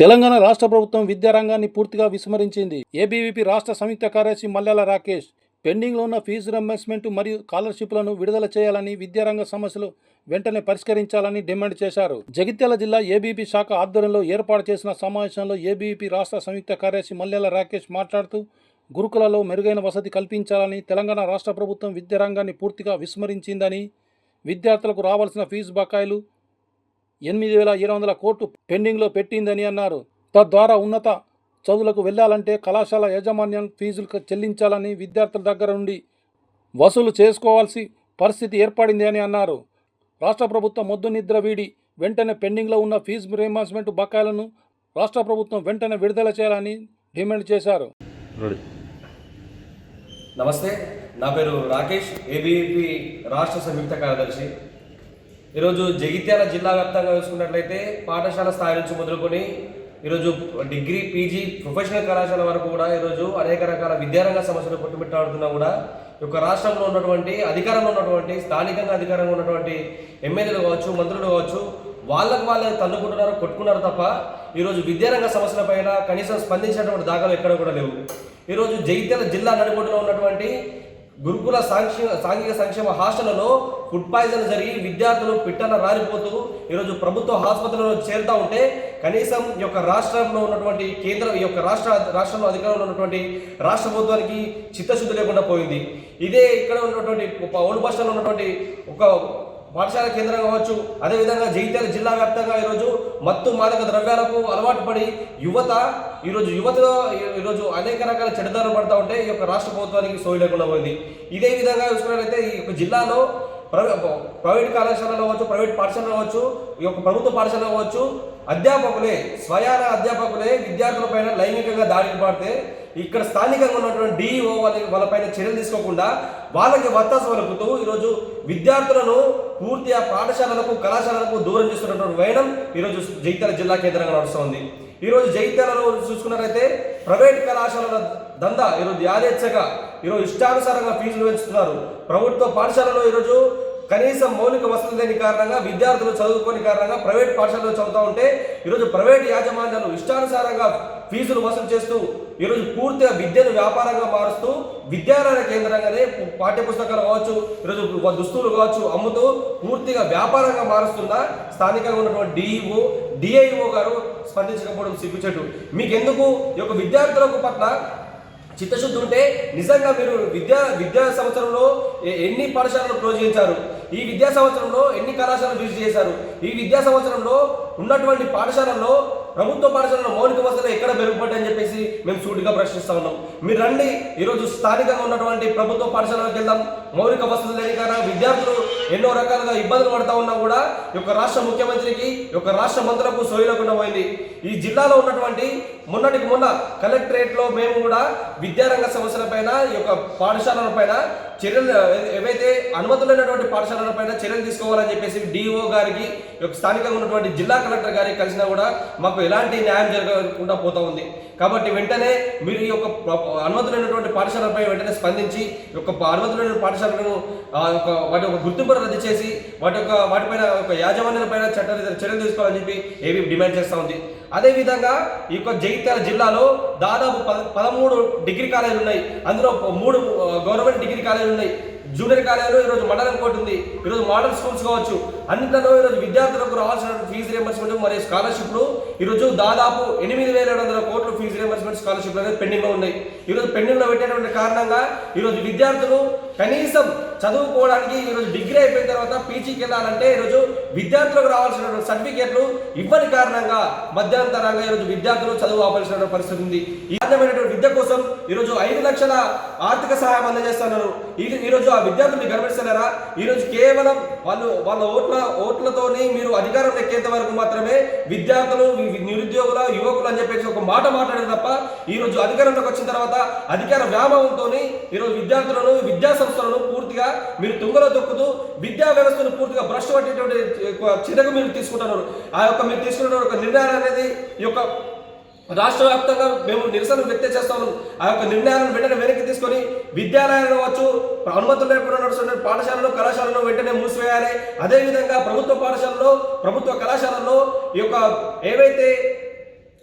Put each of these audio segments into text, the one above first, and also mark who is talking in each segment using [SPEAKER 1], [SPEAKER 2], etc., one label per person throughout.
[SPEAKER 1] తెలంగాణ రాష్ట్ర ప్రభుత్వం విద్యారంగాన్ని పూర్తిగా విస్మరించింది. ఏబీవీపీ రాష్ట్ర సంయుక్త కార్యదర్శి మల్యాల రాకేష్ పెండింగ్లో ఉన్న ఫీజు రింబర్స్మెంట్ మరియు స్కాలర్షిప్లను విడుదల చేయాలని, విద్యారంగ సమస్యలు వెంటనే పరిష్కరించాలని డిమాండ్ చేశారు. జగిత్యాల జిల్లా ఏబీవీపీ శాఖ ఆధ్వర్యంలో ఏర్పాటు చేసిన సమావేశంలో ఏబీవీపీ రాష్ట్ర సంయుక్త కార్యదర్శి మల్యాల రాకేష్ మాట్లాడుతూ, గురుకులలో మెరుగైన వసతి కల్పించాలని, తెలంగాణ రాష్ట్ర ప్రభుత్వం విద్యారంగాన్ని పూర్తిగా విస్మరించిందని, విద్యార్థులకు రావాల్సిన ఫీజు బకాయిలు 8,700 కోట్లు పెండింగ్లో పెట్టిందని అన్నారు. తద్వారా ఉన్నత చదువులకు వెళ్లాలంటే కళాశాల యాజమాన్యం ఫీజులు చెల్లించాలని, విద్యార్థుల దగ్గర నుండి వసూలు చేసుకోవాల్సి పరిస్థితి ఏర్పడింది అని అన్నారు. రాష్ట్ర ప్రభుత్వం మొద్దు నిద్ర వీడి వెంటనే పెండింగ్లో ఉన్న ఫీజు రీయింబర్స్మెంట్ బకాయిలను రాష్ట్ర ప్రభుత్వం వెంటనే విడుదల చేయాలని డిమాండ్ చేశారు.
[SPEAKER 2] నమస్తే, నా పేరు రాకేష్, ఏబీవీపీ రాష్ట్ర సంయుక్త కార్యదర్శి. ఈరోజు జగిత్యాల జిల్లా వ్యాప్తంగా చూసుకున్నట్లయితే పాఠశాల స్థాయి నుంచి మొదలుకొని ఈరోజు డిగ్రీ, పీజీ, ప్రొఫెషనల్ కళాశాల వరకు కూడా ఈరోజు అనేక రకాల విద్యారంగ సమస్యలు కొట్టుమిట్టాడుతున్నా కూడా ఈ యొక్క రాష్ట్రంలో ఉన్నటువంటి అధికారంలో ఉన్నటువంటి స్థానికంగా అధికారంగా ఉన్నటువంటి ఎమ్మెల్యేలు కావచ్చు, మంత్రులు కావచ్చు, వాళ్ళే తన్నుకుంటున్నారు, కొట్టుకున్నారు తప్ప ఈరోజు విద్యారంగ సమస్యలపైన కనీసం స్పందించినటువంటి దాఖలు ఎక్కడ కూడా లేవు. ఈరోజు జగిత్యాల జిల్లా నడిబొడ్డులో ఉన్నటువంటి గురుకుల సాంఘిక సంక్షేమ హాస్టళ్లలో ఫుడ్ పాయిజన్ జరిగి విద్యార్థులు పిట్టన రాలిపోతూ ఈరోజు ప్రభుత్వ ఆసుపత్రులలో చేరుతూ ఉంటే కనీసం ఈ యొక్క రాష్ట్రంలో ఉన్నటువంటి ఈ యొక్క రాష్ట్రంలో అధికారంలో ఉన్నటువంటి రాష్ట్ర ప్రభుత్వానికి చిత్తశుద్ధి లేకుండా పోయింది. ఇదే ఇక్కడ ఉన్నటువంటి ఓల్డ్ బస్ స్టాండ్లో ఉన్నటువంటి ఒక పాఠశాల కేంద్రం కావచ్చు, అదేవిధంగా జగిత్యాల జిల్లా వ్యాప్తంగా ఈరోజు మత్తు మాదక ద్రవ్యాలకు అలవాటు పడి యువతలో ఈరోజు అనేక రకాల చెడుదారులు పడుతూ ఉంటే ఈ యొక్క రాష్ట్ర ప్రభుత్వానికి సోయి లేకుండా పోయింది. ఇదే విధంగా చూసుకున్నట్లయితే ఈ యొక్క జిల్లాలో ప్రైవేట్ కళాశాలలో కావచ్చు, ప్రైవేట్ పాఠశాలలో కావచ్చు, ఈ యొక్క ప్రభుత్వ పాఠశాల కావచ్చు, స్వయాన అధ్యాపకులే విద్యార్థులపైన లైంగికంగా దాడికి పడితే ఇక్కడ స్థానికంగా ఉన్నటువంటి డిఈఓ వాళ్ళపైన చర్యలు తీసుకోకుండా వాళ్ళకి వత్తాసు పలుకుతూ ఈరోజు విద్యార్థులను పూర్తిగా పాఠశాలలకు, కళాశాలలకు దూరం చేస్తున్నటువంటి వైనం ఈరోజు జగిత్యాల జిల్లా కేంద్రంగా నడుస్తుంది. ఈరోజు జగిత్యాలలో చూసుకున్నట్లయితే ప్రైవేట్ కళాశాలల దందా ఈరోజు యాదేచ్ఛగా ఈరోజు ఇష్టానుసారంగా ఫీజులు పెంచుతున్నారు. ప్రభుత్వ పాఠశాలలో ఈరోజు కనీసం మౌలిక వసతులు లేని కారణంగా విద్యార్థులు చదువుకోని కారణంగా ప్రైవేట్ పాఠశాలలో చదువుతూ ఉంటే ఈరోజు ప్రైవేట్ యాజమాన్యాలు ఇష్టానుసారంగా ఫీజులు వసూలు చేస్తూ ఈరోజు పూర్తిగా విద్యను వ్యాపారంగా మారుస్తూ విద్యాలయ కేంద్రంగానే పాఠ్యపుస్తకాలు కావచ్చు, ఈరోజు దుస్తులు కావచ్చు అమ్ముతూ పూర్తిగా వ్యాపారంగా మారుస్తున్న స్థానికంగా ఉన్నటువంటి డిఐఓ గారు స్పందించకపోవడం సిగ్గుచేటు. మీకెందుకు ఈ యొక్క విద్యార్థులకు పట్ల చిత్తశుద్ధి ఉంటే నిజంగా మీరు విద్యా సంవత్సరంలో ఎన్ని పాఠశాలలు క్లోజ్ చేశారు, ఈ విద్యా సంవత్సరంలో ఎన్ని కళాశాలలు విజిట్ చేశారు, ఈ విద్యా సంవత్సరంలో ఉన్నటువంటి పాఠశాలల్లో ప్రభుత్వ పాఠశాలలో మౌలిక వసతులు ఎక్కడ మెరుగుపడ్డాయని చెప్పేసి మేము సూటిగా ప్రశ్నిస్తా ఉన్నాం. మీరు రండి, ఈరోజు స్థానికంగా ఉన్నటువంటి ప్రభుత్వ పాఠశాలకు వెళ్దాం. మౌలిక వసతులు లేని కారణంగా విద్యార్థులు ఎన్నో రకాలుగా ఇబ్బందులు పడతా ఉన్నా కూడా ఈ యొక్క రాష్ట్ర ముఖ్యమంత్రికి, ఈ యొక్క రాష్ట్ర మంత్రులకు సోయలేకుండా పోయింది. ఈ జిల్లాలో ఉన్నటువంటి మొన్న కలెక్టరేట్లో మేము కూడా విద్యారంగ సమస్యలపైన, ఈ యొక్క పాఠశాలలపైన చర్యలు, ఏవైతే అనుమతులైనటువంటి పాఠశాలలపైన చర్యలు తీసుకోవాలని చెప్పేసి డిఓ గారికి, స్థానికంగా ఉన్నటువంటి జిల్లా కలెక్టర్ గారికి కలిసినా కూడా మాకు ఎలాంటి న్యాయం జరగకుండా పోతా ఉంది. కాబట్టి వెంటనే మీరు ఈ యొక్క అనుమతులైనటువంటి పాఠశాలపై వెంటనే స్పందించి ఈ యొక్క అనుమతులైన పాఠశాలను వాటి యొక్క గుర్తింపును రద్దు చేసి వాటిపైన ఒక యాజమాన్యాలపైన చర్యలు తీసుకోవాలని చెప్పి ఏబీ డిమాండ్ చేస్తూ ఉంది. అదేవిధంగా ఈ యొక్క జగిత్యాల జిల్లాలో దాదాపు 13 డిగ్రీ కాలేజీలు ఉన్నాయి. అందులో 3 గవర్నమెంట్ డిగ్రీ కాలేజీలు ఉన్నాయి. జూనియర్ కాలేజీలో ఈరోజు మండలం కోర్టు ఉంది. ఈరోజు మోడల్ స్కూల్స్ కావచ్చు, అన్నింటిలో ఈరోజు విద్యార్థులకు రావాల్సిన ఫీజు రియంబర్స్మెంట్ మరియు స్కాలర్షిప్లు ఈరోజు దాదాపు 8,700 కోట్లు ఫీజు రియంబర్స్మెంట్ స్కాలర్షిప్లు అనేది పెండింగ్లో ఉన్నాయి. ఈరోజు పెండింగ్లో పెట్టేటువంటి కారణంగా ఈరోజు విద్యార్థులు కనీసం చదువుకోవడానికి ఈరోజు డిగ్రీ అయిపోయిన తర్వాత పీజీకి వెళ్ళాలంటే ఈరోజు విద్యార్థులకు రావాల్సిన సర్టిఫికేట్లు ఇవ్వని కారణంగా మధ్యంతరంగా ఈరోజు విద్యార్థులు చదువు ఆపాల్సిన పరిస్థితి ఉంది. ఈ నాణ్యమైనటువంటి విద్య కోసం ఈరోజు 5 లక్షల ఆర్థిక సహాయం అందజేస్తున్నారు. ఈరోజు ఆ విద్యార్థులు గమనిస్తున్నారా? ఈరోజు కేవలం వాళ్ళ ఓట్లతోని మీరు అధికారం ఎక్కేంత వరకు మాత్రమే విద్యార్థులు, నిరుద్యోగుల, యువకులు అని చెప్పేసి ఒక మాట మాట్లాడారు తప్ప ఈరోజు అధికారంలోకి వచ్చిన తర్వాత అధికార వ్యామోహంతో ఈరోజు విద్యార్థులను, విద్యా సంస్థలను పూర్తిగా మీరు తుంగలో తొక్కుతూ విద్యా వ్యవస్థను పూర్తిగా భ్రష్టు పట్టేటువంటి చర్యకు మీరు తీసుకుంటున్నారు. మీరు తీసుకున్న ఒక నిర్ణయాలు అనేది ఈ యొక్క రాష్ట్ర వ్యాప్తంగా మేము నిరసన వ్యక్తం చేస్తాము. ఆ యొక్క నిర్ణయాలను వెంటనే వెనక్కి తీసుకొని విద్యాలయాలు కావచ్చు, అనుమతులు లేకుండా నడుస్తున్న పాఠశాలలో, కళాశాలలో వెంటనే మూసివేయాలి. అదేవిధంగా ప్రభుత్వ పాఠశాలలో, ప్రభుత్వ కళాశాలలో ఈ యొక్క ఏవైతే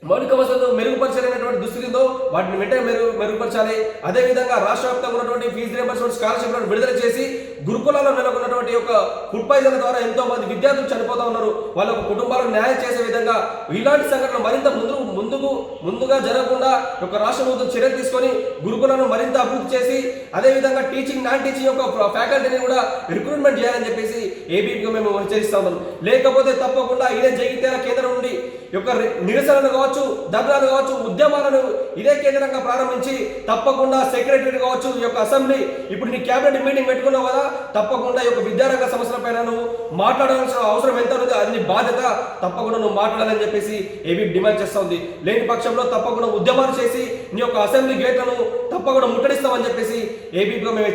[SPEAKER 2] మౌలిక వసతులు మెరుగుపరచలేనటువంటి దుస్థితితో వాటిని వెంటనే మెరుగుపరచాలి. అదేవిధంగా రాష్ట్ర వ్యాప్తంగా ఉన్నటువంటి ఫీజు రియంబర్స్మెంట్ స్కాలర్షిప్లను విడుదల చేసి గురుకులాల్లో నెలకొన్నటువంటి యొక్క ఫుడ్ పాయిజన్ ద్వారా ఎంతో మంది విద్యార్థులు చనిపోతా ఉన్నారు. వాళ్ళ కుటుంబాలకు న్యాయం చేసే విధంగా ఇలాంటి సంఘటనలు మరింత ముందుగా జరగకుండా ఒక రాష్ట్ర ప్రభుత్వం చర్యలు తీసుకొని గురుకులను మరింత అభివృద్ధి చేసి అదేవిధంగా టీచింగ్ నాన్ టీచింగ్ యొక్క ఫ్యాకల్టీని కూడా రిక్రూట్మెంట్ చేయాలని చెప్పేసి ఏబీపీగా మేము హెచ్చరిస్తా ఉన్నాం. లేకపోతే తప్పకుండా ఇదే జగిత్యాల కేంద్రం నుండి యొక్క నిరసనలు కావచ్చు, ధర్నాలు కావచ్చు, ఉద్యమాలను ఇదే కేంద్రంగా ప్రారంభించి తప్పకుండా సెక్రటరీ కావచ్చు, ఈ యొక్క అసెంబ్లీ ఇప్పుడు నీ క్యాబినెట్ మీటింగ్ పెట్టుకున్నావు కదా, తప్పకుండా ఈ యొక్క విద్యారంగ సమస్యల పైన నువ్వు మాట్లాడాల్సిన అవసరం ఎంత ఉంది, అది నీ బాధ్యత, తప్పకుండా నువ్వు మాట్లాడాలని చెప్పేసి ఏబీ డిమాండ్ చేస్తూ ఉంది. లేని పక్షంలో తప్పకుండా ఉద్యమాలు చేసి నీ యొక్క అసెంబ్లీ గేట్లను తప్పకుండా ముట్టడిస్తామని చెప్పేసి ఏబీపీగా మేము